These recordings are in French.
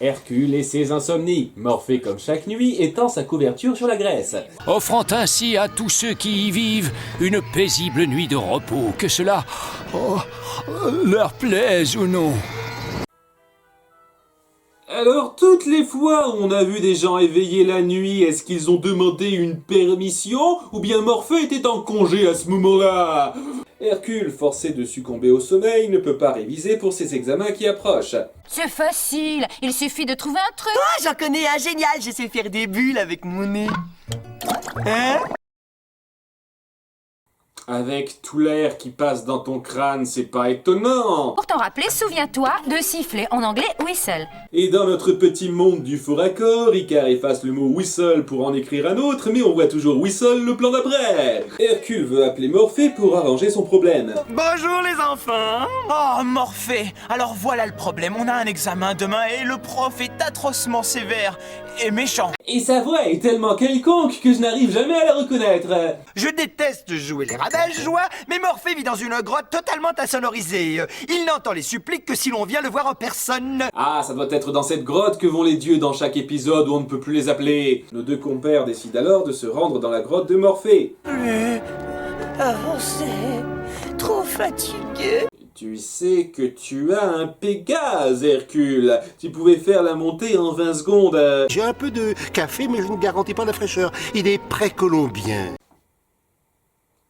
Hercule et ses insomnies, Morphée comme chaque nuit étend sa couverture sur la Grèce. Offrant ainsi à tous ceux qui y vivent une paisible nuit de repos, que cela leur plaise ou non. Alors toutes les fois où on a vu des gens éveillés la nuit, est-ce qu'ils ont demandé une permission ou bien Morphée était en congé à ce moment-là? Hercule, forcé de succomber au sommeil, ne peut pas réviser pour ses examens qui approchent. C'est facile, il suffit de trouver un truc. Oh, j'en connais un génial, je sais faire des bulles avec mon nez. Hein? Avec tout l'air qui passe dans ton crâne, c'est pas étonnant. Pour t'en rappeler, souviens-toi de siffler, en anglais whistle. Et dans notre petit monde du faux raccord, Icare efface le mot whistle pour en écrire un autre, mais on voit toujours whistle le plan d'après. Hercule veut appeler Morphée pour arranger son problème. Bonjour les enfants. Oh, Morphée, alors voilà le problème, on a un examen demain et le prof est atrocement sévère et méchant. Et sa voix est tellement quelconque que je n'arrive jamais à la reconnaître. Je déteste jouer les rabat-joie, mais Morphée vit dans une grotte totalement insonorisée. Il n'entend les suppliques que si l'on vient le voir en personne. Ah, ça doit être dans cette grotte que vont les dieux dans chaque épisode où on ne peut plus les appeler. Nos deux compères décident alors de se rendre dans la grotte de Morphée. Plus avancé, trop fatigué. Tu sais que tu as un Pégase, Hercule. Tu pouvais faire la montée en 20 secondes. J'ai un peu de café, mais je ne garantis pas la fraîcheur. Il est précolombien.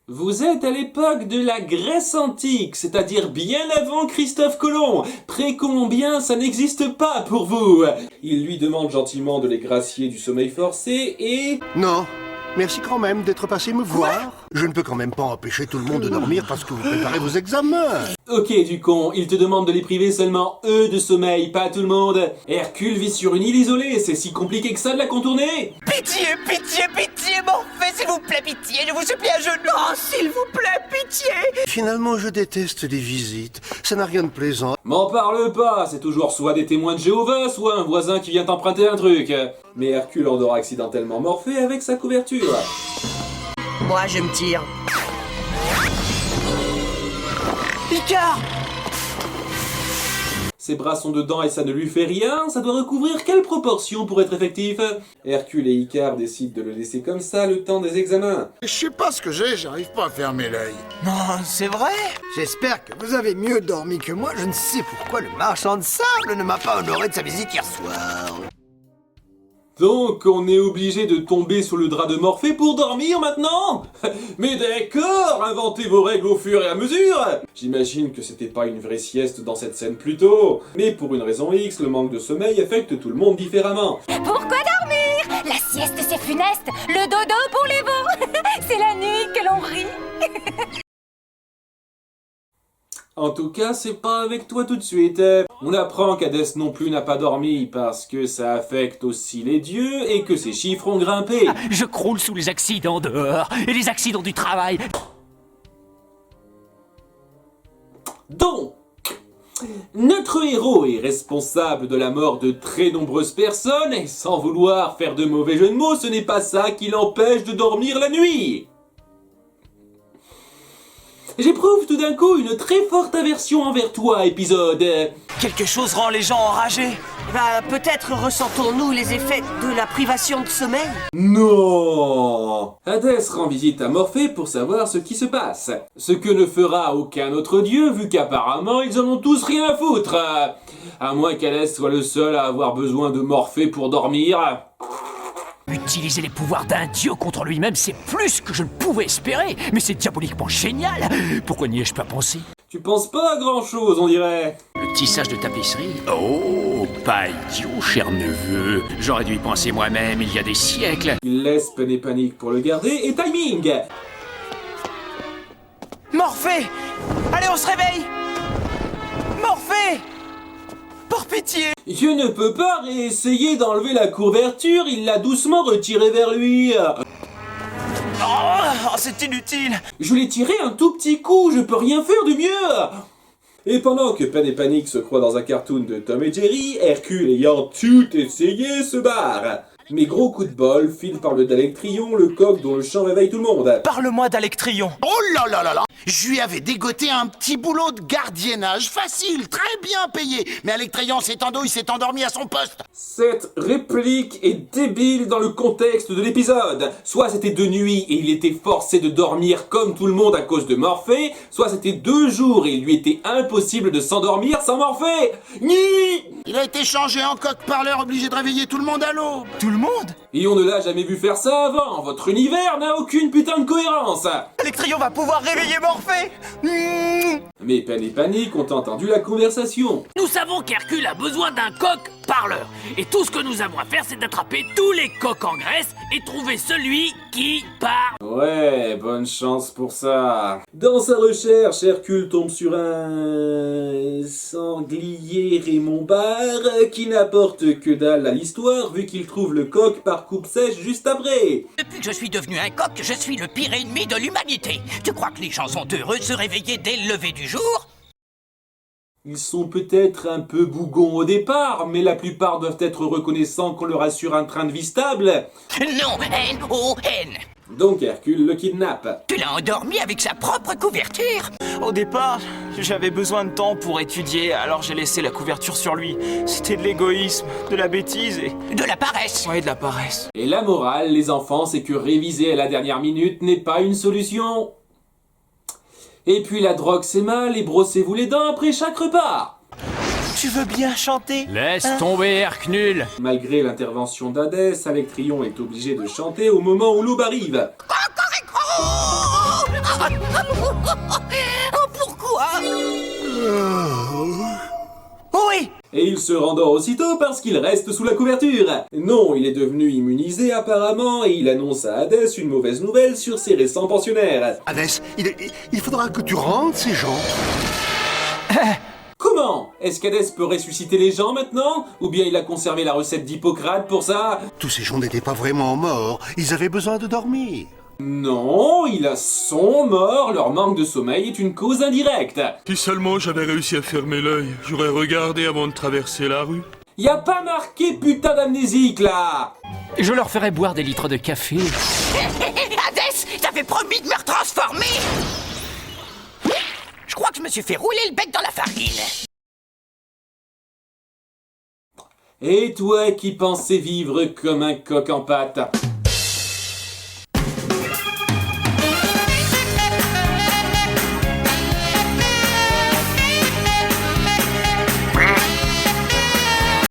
Vous êtes à l'époque de la Grèce antique, c'est-à-dire bien avant Christophe Colomb. Précolombien, ça n'existe pas pour vous. Il lui demande gentiment de les gracier du sommeil forcé et... Non, merci quand même d'être passé me voir. Je ne peux quand même pas empêcher tout le monde de dormir parce que vous préparez vos examens. Ok du con, il te demande de les priver seulement eux de sommeil, pas tout le monde. Hercule vit sur une île isolée, c'est si compliqué que ça de la contourner. Pitié, pitié, pitié, Morphée, s'il vous plaît, pitié, je vous supplie à genoux. Oh, s'il vous plaît, pitié. Finalement, je déteste les visites. Ça n'a rien de plaisant. M'en parle pas, c'est toujours soit des témoins de Jéhovah, soit un voisin qui vient t'emprunter un truc. Mais Hercule endort accidentellement Morphée avec sa couverture. Moi, je me tire. Icare! Ses bras sont dedans et ça ne lui fait rien, ça doit recouvrir quelle proportion pour être effectif? Hercule et Icare décident de le laisser comme ça le temps des examens. Je sais pas ce que j'ai, j'arrive pas à fermer l'œil. Non, c'est vrai? J'espère que vous avez mieux dormi que moi, je ne sais Pourquoi le marchand de sable ne m'a pas honoré de sa visite hier soir? Donc on est obligé de tomber sur le drap de Morphée pour dormir maintenant? Mais d'accord, inventez vos règles au fur et à mesure. J'imagine que c'était pas une vraie sieste dans cette scène plus tôt. Mais pour une raison X, le manque de sommeil affecte tout le monde différemment. Pourquoi dormir? La sieste c'est funeste, le dodo pour les veaux. C'est la nuit que l'on rit. En tout cas, c'est pas avec toi tout de suite. On apprend qu'Hadès non plus n'a pas dormi parce que ça affecte aussi les dieux et que ses chiffres ont grimpé. Je croule sous les accidents dehors et les accidents du travail. Donc, notre héros est responsable de la mort de très nombreuses personnes et sans vouloir faire de mauvais jeux de mots, ce n'est pas ça qui l'empêche de dormir la nuit. J'éprouve tout d'un coup une très forte aversion envers toi, épisode. Quelque chose rend les gens enragés. Bah, peut-être ressentons-nous les effets de la privation de sommeil? Non! Hadès rend visite à Morphée pour savoir ce qui se passe. Ce que ne fera aucun autre dieu, vu qu'apparemment ils en ont tous rien à foutre. À moins qu'Hadès soit le seul à avoir besoin de Morphée pour dormir. Utiliser les pouvoirs d'un dieu contre lui-même, c'est plus que je ne pouvais espérer. Mais c'est diaboliquement génial. Pourquoi n'y ai-je pas pensé? Tu penses pas à grand chose, on dirait. Le tissage de tapisserie? Oh, pas idiot, cher neveu. J'aurais dû y penser moi-même il y a des siècles. Il laisse peine et panique pour le garder, et timing! Morphée! Allez, on se réveille! Morphée! Par pitié! Je ne peux pas réessayer d'enlever la couverture, il l'a doucement retirée vers lui. Oh, c'est inutile! Je l'ai tiré un tout petit coup, je peux rien faire de mieux. Et pendant que Peine et Panique se croient dans un cartoon de Tom et Jerry, Hercule ayant tout essayé se barre. Mais gros coup de bol, Phil parle d'Alectryon, le coq dont le chant réveille tout le monde. Parle-moi d'Alectryon! Oh là là là là! Je lui avais dégoté un petit boulot de gardiennage facile, très bien payé. Mais Alectryon s'étendant, il s'est endormi à son poste. Cette réplique est débile dans le contexte de l'épisode. Soit c'était de nuit et il était forcé de dormir comme tout le monde à cause de Morphée, soit c'était 2 jours et il lui était impossible de s'endormir sans Morphée. Ni. Il a été changé en coq-parleur, obligé de réveiller tout le monde à l'aube. Tout le monde? Et on ne l'a jamais vu faire ça avant. Votre univers n'a aucune putain de cohérence. Alectryon va pouvoir réveiller Morphée. Mais Pen et Panique ont entendu la conversation. Nous savons qu'Hercule a besoin d'un coq parleur. Et tout ce que nous avons à faire, c'est d'attraper tous les coqs en Grèce et trouver celui qui parle. Ouais, bonne chance pour ça. Dans sa recherche, Hercule tombe sur un sanglier Raymond Barre qui n'apporte que dalle à l'histoire vu qu'il trouve le coq par coupe sèche juste après. Depuis que je suis devenu un coq, je suis le pire ennemi de l'humanité. Tu crois que les gens sont heureux de se réveiller dès le lever du jour? Ils sont peut-être un peu bougons au départ, mais la plupart doivent être reconnaissants qu'on leur assure un train de vie stable. Non, N-O-N. Donc Hercule le kidnappe. Tu l'as endormi avec sa propre couverture. Au départ, j'avais besoin de temps pour étudier, alors j'ai laissé la couverture sur lui. C'était de l'égoïsme, de la bêtise et... De la paresse. Ouais, de la paresse. Et la morale, les enfants, c'est que réviser à la dernière minute n'est pas une solution. Et puis la drogue c'est mal et brossez-vous les dents après chaque repas. Tu veux bien chanter? Laisse tomber, Hercule. Malgré l'intervention d'Hadès, Alectryon est obligé de chanter au moment où l'aube arrive. Pourquoi? Oui! Et il se rendort aussitôt parce qu'il reste sous la couverture. Non, il est devenu immunisé apparemment et il annonce à Hadès une mauvaise nouvelle sur ses récents pensionnaires. Hadès, il faudra que tu rendes ces gens. Comment? Est-ce qu'Hadès peut ressusciter les gens maintenant? Ou bien il a conservé la recette d'Hippocrate pour ça? Tous ces gens n'étaient pas vraiment morts, ils avaient besoin de dormir. Non, ils sont morts, leur manque de sommeil est une cause indirecte. Si seulement j'avais réussi à fermer l'œil, j'aurais regardé avant de traverser la rue. Y a pas marqué putain d'amnésique là! Je leur ferai boire des litres de café. Hadès, t'avais promis de me retransformer. Je crois que je me suis fait rouler le bec dans la farine. Et toi qui pensais vivre comme un coq en pâte?